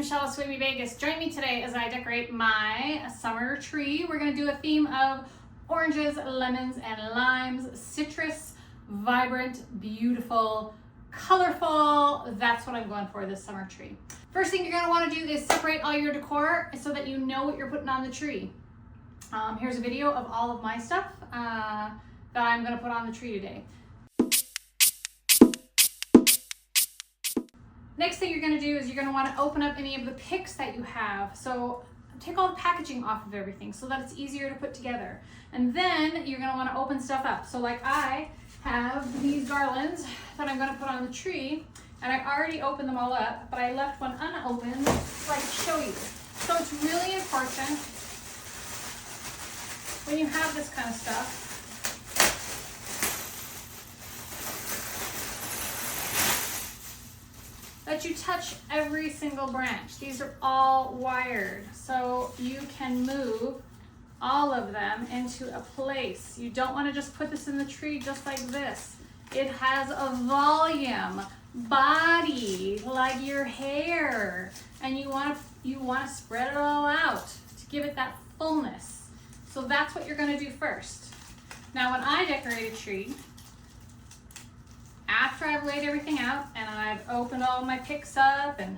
Michelle of Swimmy Vegas. Join me today as I decorate my summer tree. We're going to do a theme of oranges, lemons, and limes, citrus, vibrant, beautiful, colorful. That's what I'm going for this summer tree. First thing you're going to want to do is separate all your decor so that you know what you're putting on the tree. Here's a video of all of my stuff that I'm going to put on the tree today. Next thing you're going to do is you're going to want to open up any of the picks that you have. So take all the packaging off of everything so that it's easier to put together. And then you're going to want to open stuff up. So like I have these garlands that I'm going to put on the tree, and I already opened them all up, but I left one unopened so I can show you. So it's really important when you have this kind of stuff that you touch every single branch. These are all wired, so you can move all of them into a place. You don't want to just put this in the tree just like this. It has a volume, body, like your hair, and you want to spread it all out to give it that fullness. So that's what you're going to do first. Now when I decorate a tree, after I've laid everything out and I've opened all my picks up and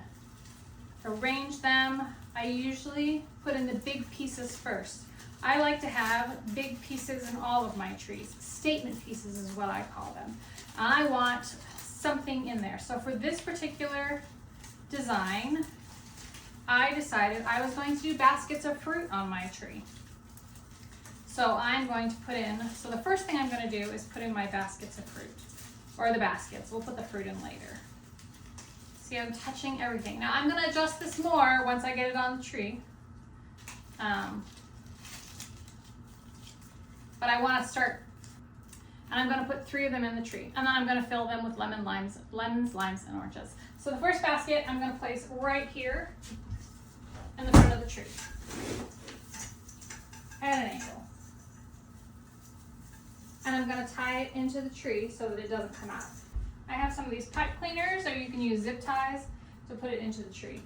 arranged them, I usually put in the big pieces first. I like to have big pieces in all of my trees. Statement pieces is what I call them. I want something in there. So for this particular design, I decided I was going to do baskets of fruit on my tree. So I'm going to put in, so the first thing I'm going to do is put in my baskets of fruit. Or the baskets, we'll put the fruit in later. See, I'm touching everything. Now I'm gonna adjust this more once I get it on the tree. But I wanna start, and I'm gonna put 3 of them in the tree. And then I'm gonna fill them with lemons, limes, and oranges. So the first basket I'm gonna place right here in the front of the tree. At an angle. And I'm going to tie it into the tree so that it doesn't come out. I have some of these pipe cleaners, or you can use zip ties to put it into the tree.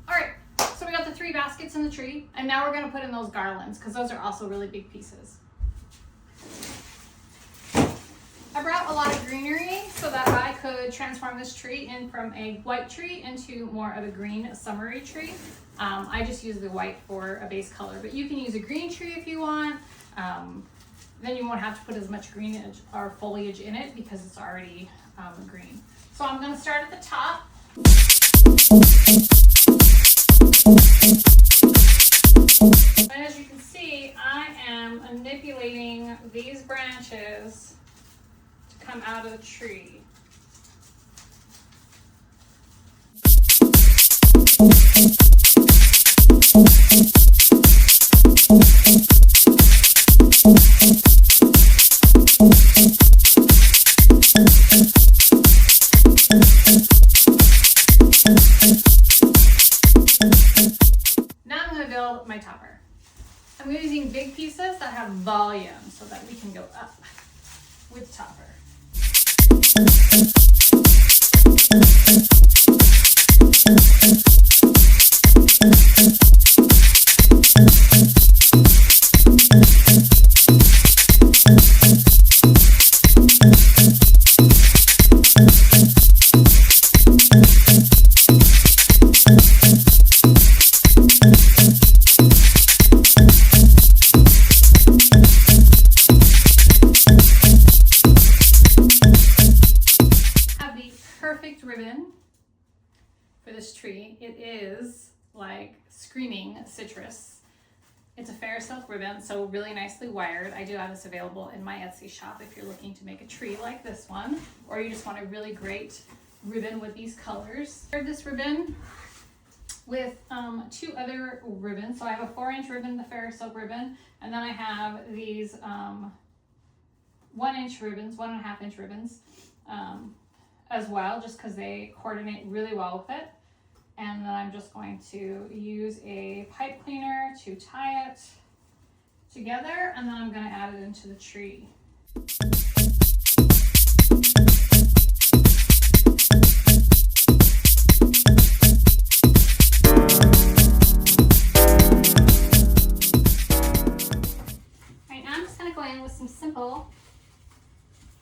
Alright, so we got the 3 baskets in the tree, and now we're going to put in those garlands because those are also really big pieces. I brought a lot of greenery so that I could transform this tree in from a white tree into more of a green summery tree. I just use the white for a base color, but you can use a green tree if you want. Then you won't have to put as much greenage or foliage in it because it's already green. So I'm going to start at the top. And as you can see, I am manipulating these branches come out of the tree. Now I'm going to build my topper. I'm using big pieces that have volume so that we can go up with the topper. Ribbon for this tree. It is like screaming citrus. It's a fair silk ribbon, so really nicely wired. I do have this available in my Etsy shop if you're looking to make a tree like this one, or you just want a really great ribbon with these colors. I paired this ribbon with 2 other ribbons. So I have a 4-inch ribbon, the fair silk ribbon, and then I have these 1-inch ribbons, 1.5-inch ribbons as well, just because they coordinate really well with it. And then I'm just going going to use a pipe cleaner to tie it together, and then I'm going to add it into the tree. Right, now I'm just going to go in with some simple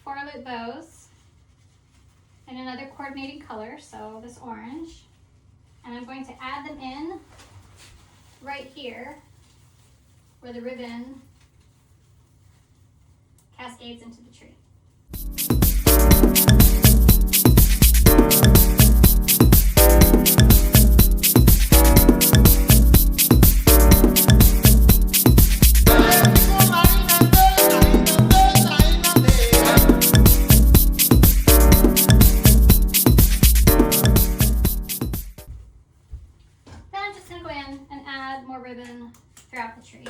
4-loop bows in another coordinating color, so this orange, and I'm going to add them in right here where the ribbon cascades into the tree. Then I'm just going to go in and add more ribbon throughout the tree.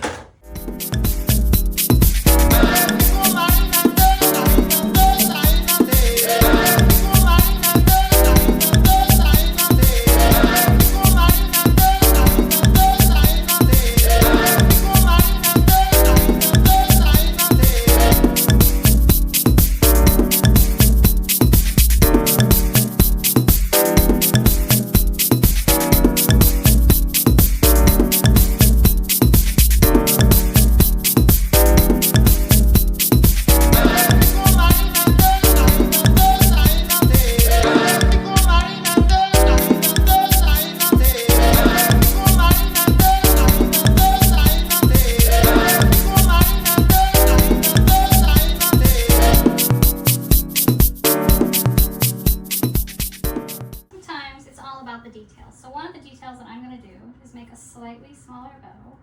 The details. So one of the details that I'm going to do is make a slightly smaller bow,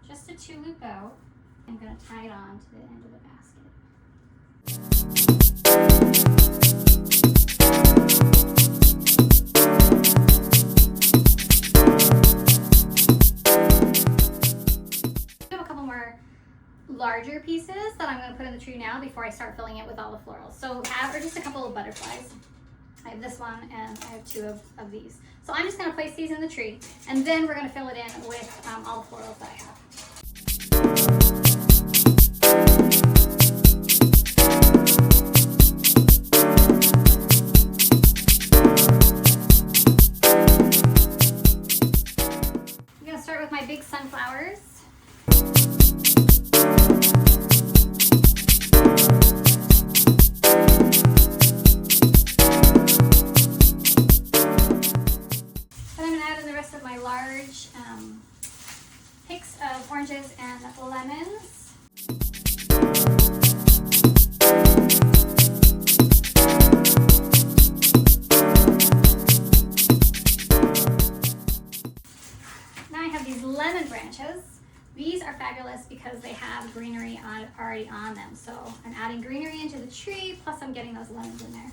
just a 2-loop bow. I'm going to tie it on to the end of the basket. I have a couple more larger pieces that I'm going to put in the tree now before I start filling it with all the florals. So or just a couple of butterflies. I have this one and I have 2 of these. So I'm just going to place these in the tree, and then we're going to fill it in with all the florals that I have. I'm going to start with my big sunflowers. Picks of oranges and lemons. Now I have these lemon branches. These are fabulous because they have greenery already on them. So I'm adding greenery into the tree, plus I'm getting those lemons in there.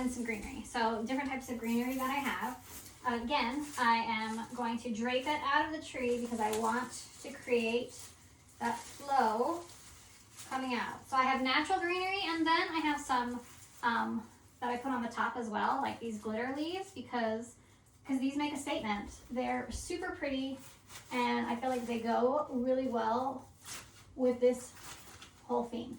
Some greenery. So different types of greenery that I have. Again, I am going to drape it out of the tree because I want to create that flow coming out. So I have natural greenery, and then I have some that I put on the top as well, like these glitter leaves, because these make a statement. They're super pretty, and I feel like they go really well with this whole theme.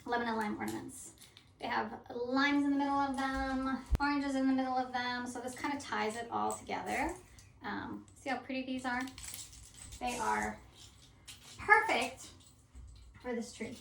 lemon and lime ornaments. They have limes in the middle of them, oranges in the middle of them, so this kind of ties it all together. See how pretty these are? They are perfect for this tree.